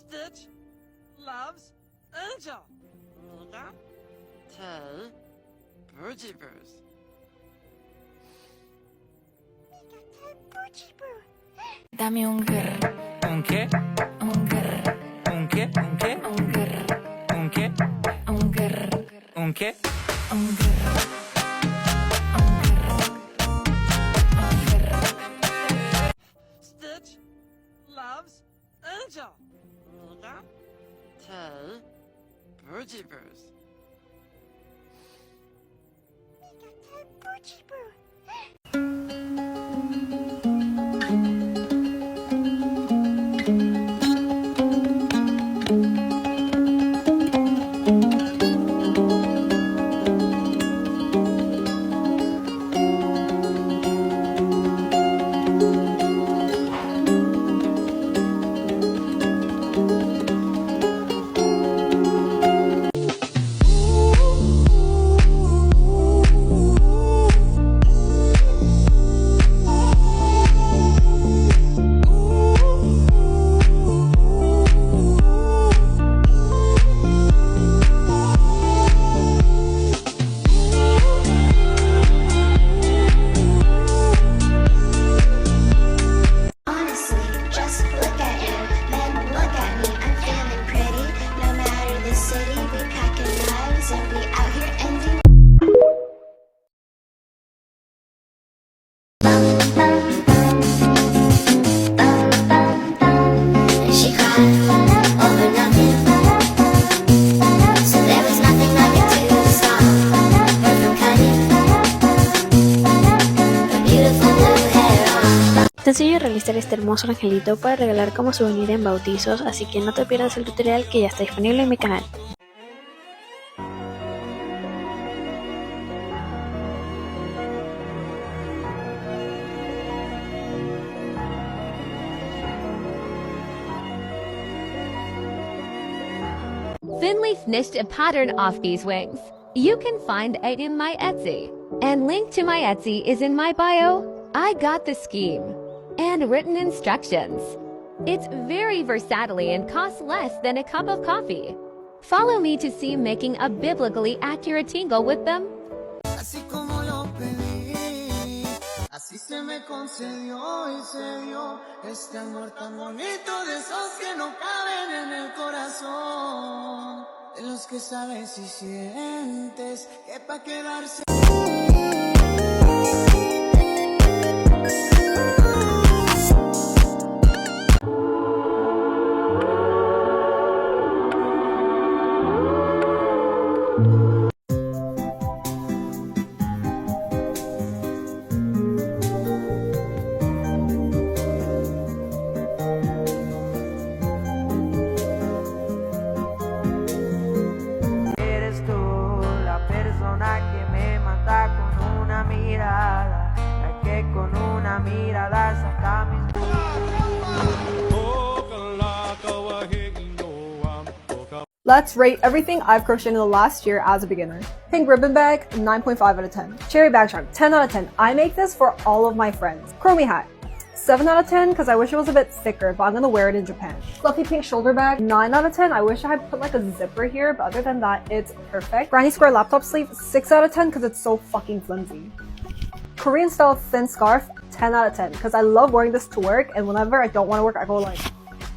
Stitch loves Angel. Mika, Tay, Boogie-Boos. Dame un grr. ¿Un qué? Un grr. ¿Un qué? ¿Un qué? Un grr. ¿Un qué? Un grr. ¿Un qué? Un grr. Un grr. Un grr. Stitch loves Angel. Mika, Tay, Boogie-Boos. Honestly, just look at you, then look at me. I'm feeling pretty. No matter the city, we packing lives and we out here ending. And she cried over nothing. So there was nothing I could do to stop her from cutting her beautiful blue hair off. Te enseño a realizar este hermoso angelito para regalar como souvenir en bautizos, así que no te pierdas el tutorial que ya está disponible en mi canal. Finley finished a pattern off these wings. You can find it in my Etsy. And link to my Etsy is in my bio. I got the scheme and written instructions. It's very versatile and costs less than a cup of coffee. Follow me to see making a biblically accurate tingle with them. Así como lo pedí, así se me concedió y se dio este amor tan bonito de esos que no caben en el corazón, de los que sabes y sientes que pa' quedarse. Eres tú la persona que me mata con una mirada, la que con una mirada saca mis... Let's rate everything I've crocheted in the last year as a beginner. Pink ribbon bag, 9.5 out of 10. Cherry bag charm, 10 out of 10. I make this for all of my friends. Chromie hat, 7 out of 10 because I wish it was a bit thicker, but I'm gonna wear it in Japan. Fluffy pink shoulder bag, 9 out of 10. I wish I had put like a zipper here, but other than that, it's perfect. Granny square laptop sleeve, 6 out of 10 because it's so fucking flimsy. Korean style thin scarf, 10 out of 10 because I love wearing this to work, and whenever I don't want to work, I go like...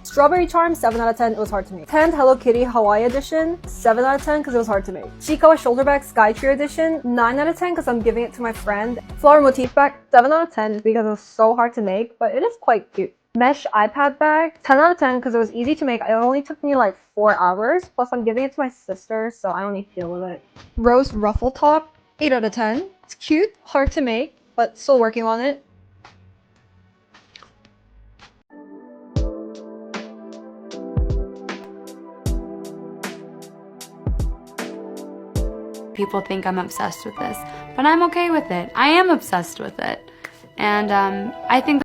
Strawberry charm, 7 out of 10, it was hard to make. Tanned Hello Kitty Hawaii edition, 7 out of 10 because it was hard to make. Chikawa shoulder bag Sky Tree edition, 9 out of 10 because I'm giving it to my friend. Flower motif bag, 7 out of 10 because it was so hard to make, but it is quite cute. Mesh iPad bag, 10 out of 10 because it was easy to make. It only took me like 4 hours, plus I'm giving it to my sister, so I don't need to deal with it. Rose ruffle top, 8 out of 10. It's cute, hard to make, but still working on it. People think I'm obsessed with this, but I'm okay with it. I am obsessed with it. And I think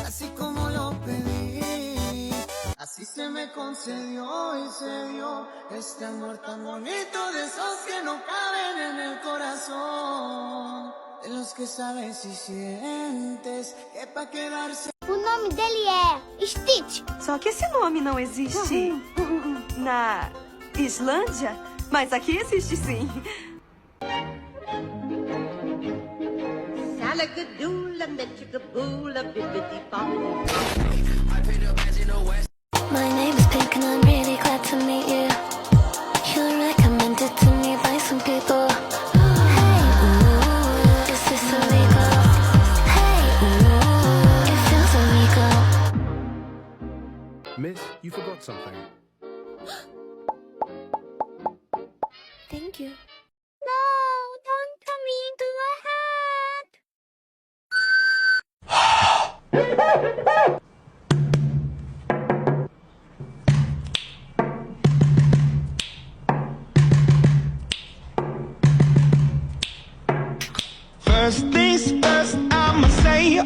Así como lo pedí, así se me concedió y se dio este amor tan bonito de esos que no caben en el corazón, de los que sabes y sientes que pa' quedarse. O nome dele é Stitch. Só que esse nome não existe na Islândia, mas aqui existe sim. My name is Pink and I'm really glad to meet you. You were recommended to me by some people. Hey, ooh, is this illegal? Hey, ooh, it feels illegal. Miss, you forgot something. Thank you. No, don't turn me into a hat. First things first, I'ma say. A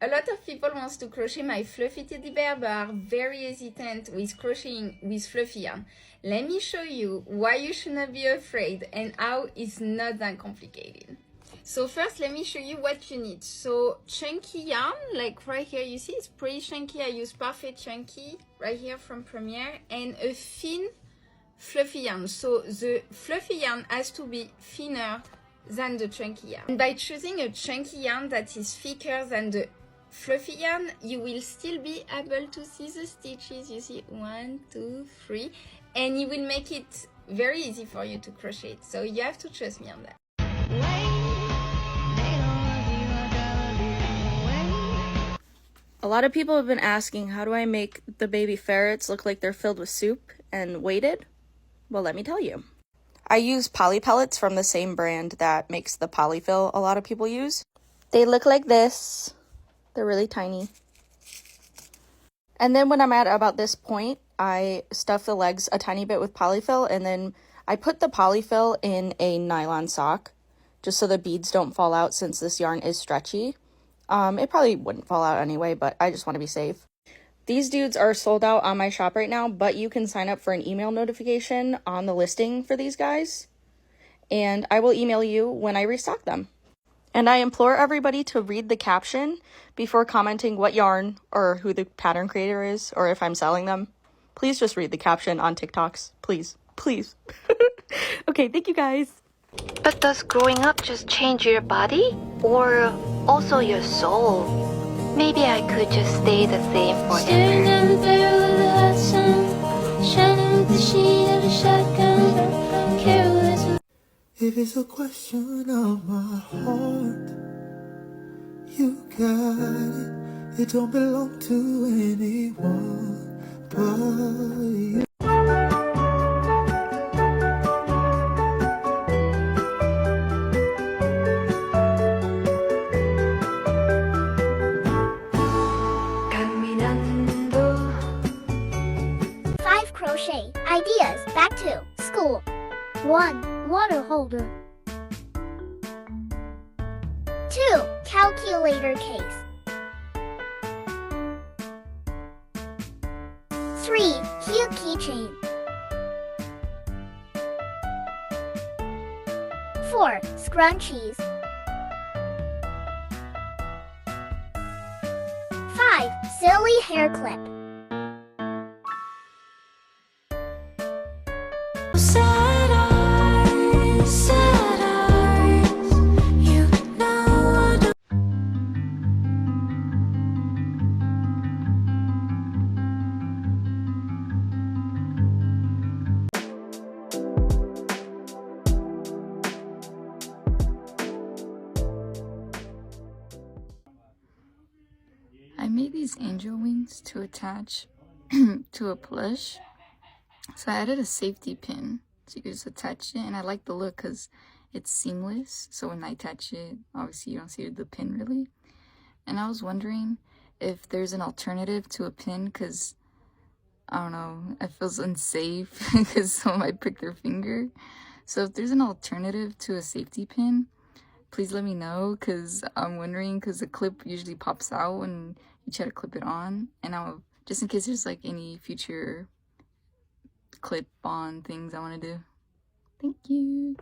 lot of people wants to crochet my fluffy teddy bear but are very hesitant with crocheting with fluffy yarn. Let me show you why you should not be afraid and how it's not that complicated. So first let me show you what you need. So chunky yarn, like right here you see it's pretty chunky. I use Parfait Chunky right here from Premiere, and a thin fluffy yarn. So the fluffy yarn has to be thinner than the chunky yarn. And by choosing a chunky yarn that is thicker than the fluffy yarn, you will still be able to see the stitches. You see 1, 2, 3, and it will make it very easy for you to crochet it. So you have to trust me on that. A lot of people have been asking, how do I make the baby ferrets look like they're filled with soup and weighted? Well, let me tell you. I use poly pellets from the same brand that makes the polyfill a lot of people use. They look like this. They're really tiny. And then when I'm at about this point, I stuff the legs a tiny bit with polyfill, and then I put the polyfill in a nylon sock just so the beads don't fall out, since this yarn is stretchy. It probably wouldn't fall out anyway, but I just want to be safe. These dudes are sold out on my shop right now, but you can sign up for an email notification on the listing for these guys, and I will email you when I restock them. And I implore everybody to read the caption before commenting what yarn or who the pattern creator is, or if I'm selling them. Please just read the caption on TikToks. Please. Please. Okay, thank you guys. But does growing up just change your body? Or also your soul? Maybe I could just stay the same forever. Staring down the barrel of the hot sun, shining with the sheen of a shotgun. Careless. If it's a question of my heart, you got it. It don't belong to anyone but you. Crochet ideas. Back to school. 1. Water holder. 2. Calculator case. 3. Cute keychain. 4. Scrunchies. 5. Silly hair clip. Sad eyes, you know I don't. I made these angel wings to attach to a plush. So I added a safety pin so you can just attach it, and I like the look because it's seamless. So when I attach it, obviously you don't see the pin really. And I was wondering if there's an alternative to a pin, because I don't know, it feels unsafe because someone might prick their finger. So if there's an alternative to a safety pin, please let me know, because I'm wondering, because the clip usually pops out when you try to clip it on, and I'll, just in case there's like any future clip-on things I want to do. Thank you.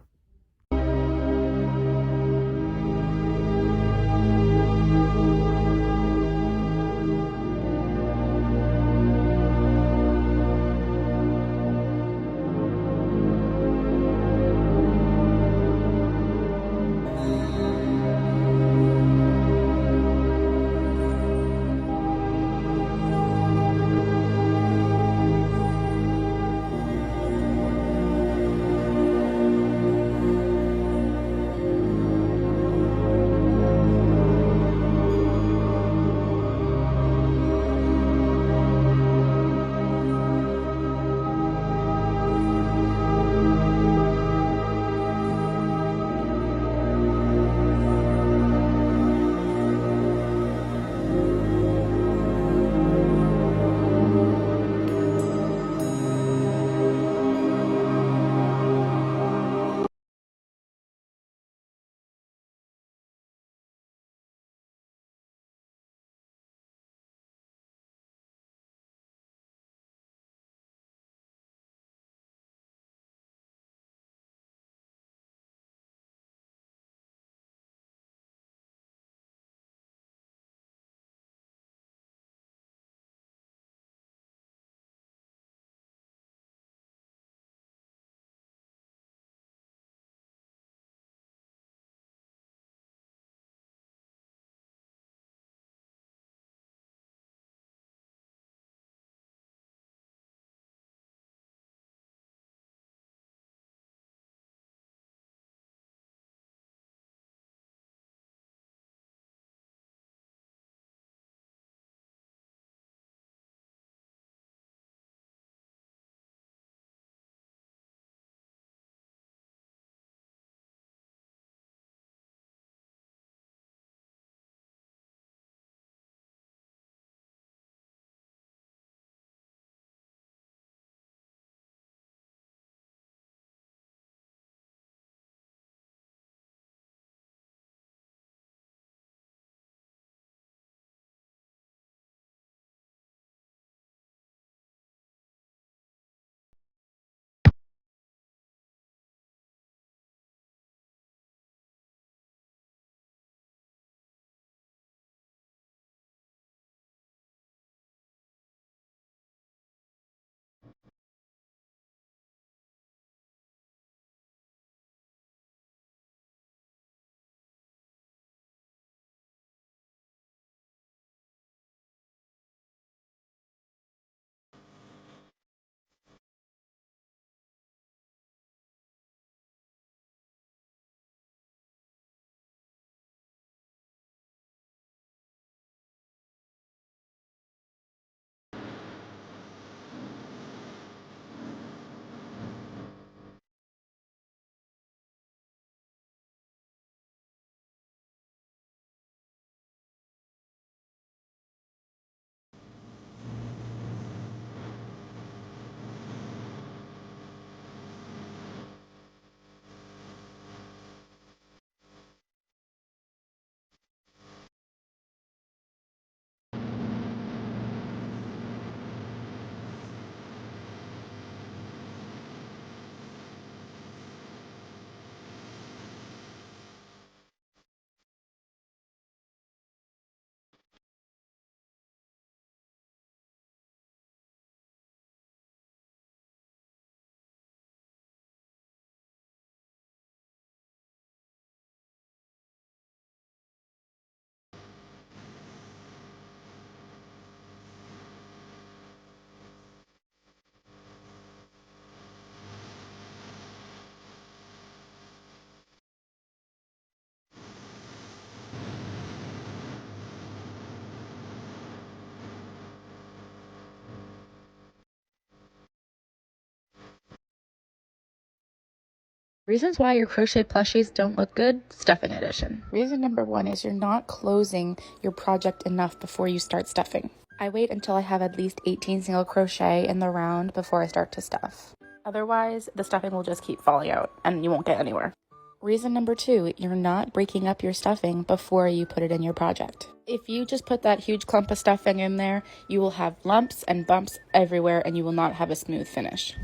Reasons why your crochet plushies don't look good, stuffing edition. Reason number 1 is you're not closing your project enough before you start stuffing. I wait until I have at least 18 single crochet in the round before I start to stuff. Otherwise, the stuffing will just keep falling out and you won't get anywhere. Reason number 2, you're not breaking up your stuffing before you put it in your project. If you just put that huge clump of stuffing in there, you will have lumps and bumps everywhere and you will not have a smooth finish.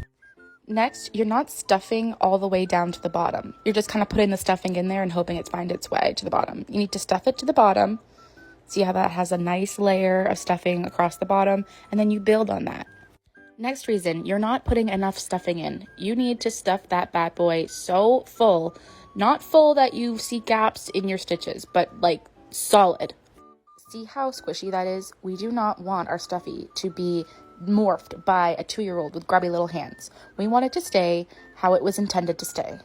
Next, you're not stuffing all the way down to the bottom. You're just kind of putting the stuffing in there and hoping it finds its way to the bottom. You need to stuff it to the bottom. See how that has a nice layer of stuffing across the bottom, and then you build on that. Next reason, you're not putting enough stuffing in. You need to stuff that bad boy so full, not full that you see gaps in your stitches, but like solid. See how squishy that is? We do not want our stuffy to be morphed by a 2-year-old with grubby little hands. We want it to stay how it was intended to stay.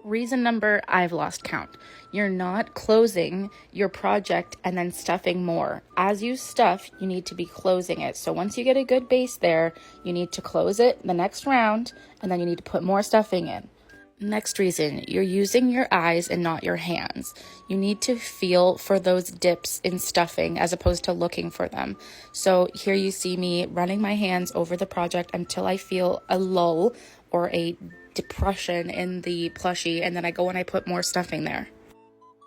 Reason number, I've lost count. You're not closing your project and then stuffing more. As you stuff, you need to be closing it. So once you get a good base there, you need to close it the next round, and then you need to put more stuffing in. Next reason, you're using your eyes and not your hands. You need to feel for those dips in stuffing as opposed to looking for them. So here you see me running my hands over the project until I feel a lull or a depression in the plushie, and then I go and I put more stuffing there.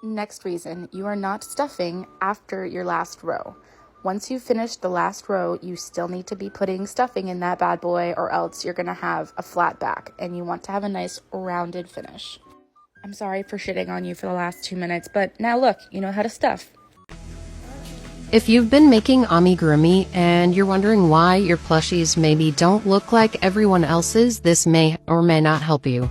Next reason, you are not stuffing after your last row. Once you finish the last row, you still need to be putting stuffing in that bad boy, or else you're gonna have a flat back, and you want to have a nice rounded finish. I'm sorry for shitting on you for the last 2 minutes, but now look, you know how to stuff. If you've been making amigurumi and you're wondering why your plushies maybe don't look like everyone else's, this may or may not help you.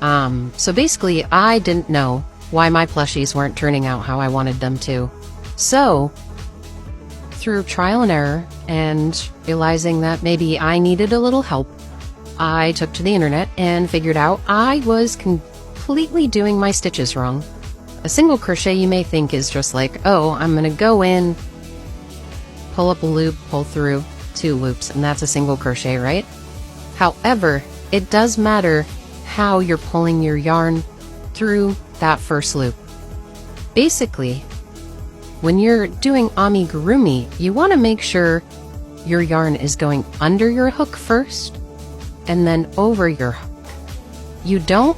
So basically, I didn't know why my plushies weren't turning out how I wanted them to. So, through trial and error and realizing that maybe I needed a little help, I took to the internet and figured out I was completely doing my stitches wrong. A single crochet you may think is just like, oh, I'm gonna go in, pull up a loop, pull through 2 loops, and that's a single crochet, right? However, it does matter how you're pulling your yarn through that first loop. Basically, when you're doing amigurumi, you want to make sure your yarn is going under your hook first and then over your hook. You don't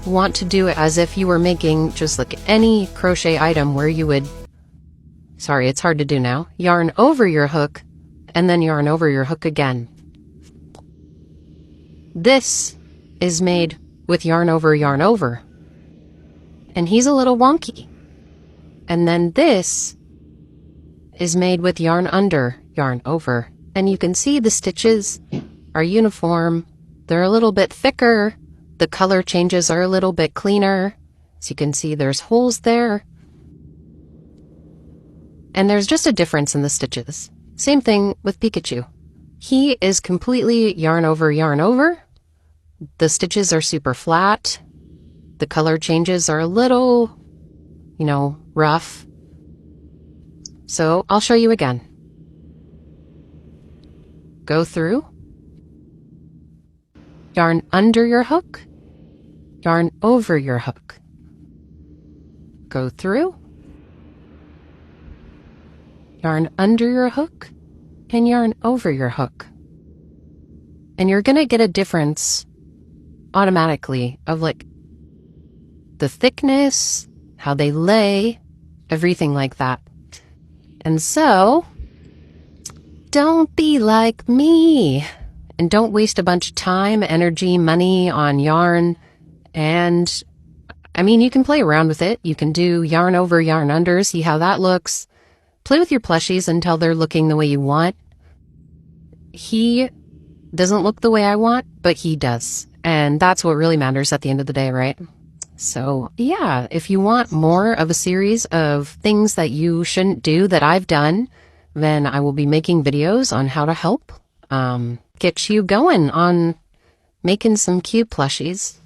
want to do it as if you were making just like any crochet item where you would, sorry, it's hard to do now, yarn over your hook and then yarn over your hook again. This is made with yarn over, and he's a little wonky. And then this is made with yarn under, yarn over. And you can see the stitches are uniform. They're a little bit thicker. The color changes are a little bit cleaner. So you can see there's holes there. And there's just a difference in the stitches. Same thing with Pikachu. He is completely yarn over. The stitches are super flat. The color changes are a little, rough. So I'll show you again. Go through, yarn under your hook, yarn over your hook. Go through, yarn under your hook, and yarn over your hook. And you're gonna get a difference automatically of like the thickness, how they lay, everything like that. And so, don't be like me and don't waste a bunch of time, energy, money on yarn. And I mean, you can play around with it. You can do yarn over, yarn under, see how that looks. Play with your plushies until they're looking the way you want. He doesn't look the way I want, but he does. And that's what really matters at the end of the day, right? So yeah, if you want more of a series of things that you shouldn't do that I've done, then I will be making videos on how to help get you going on making some cute plushies.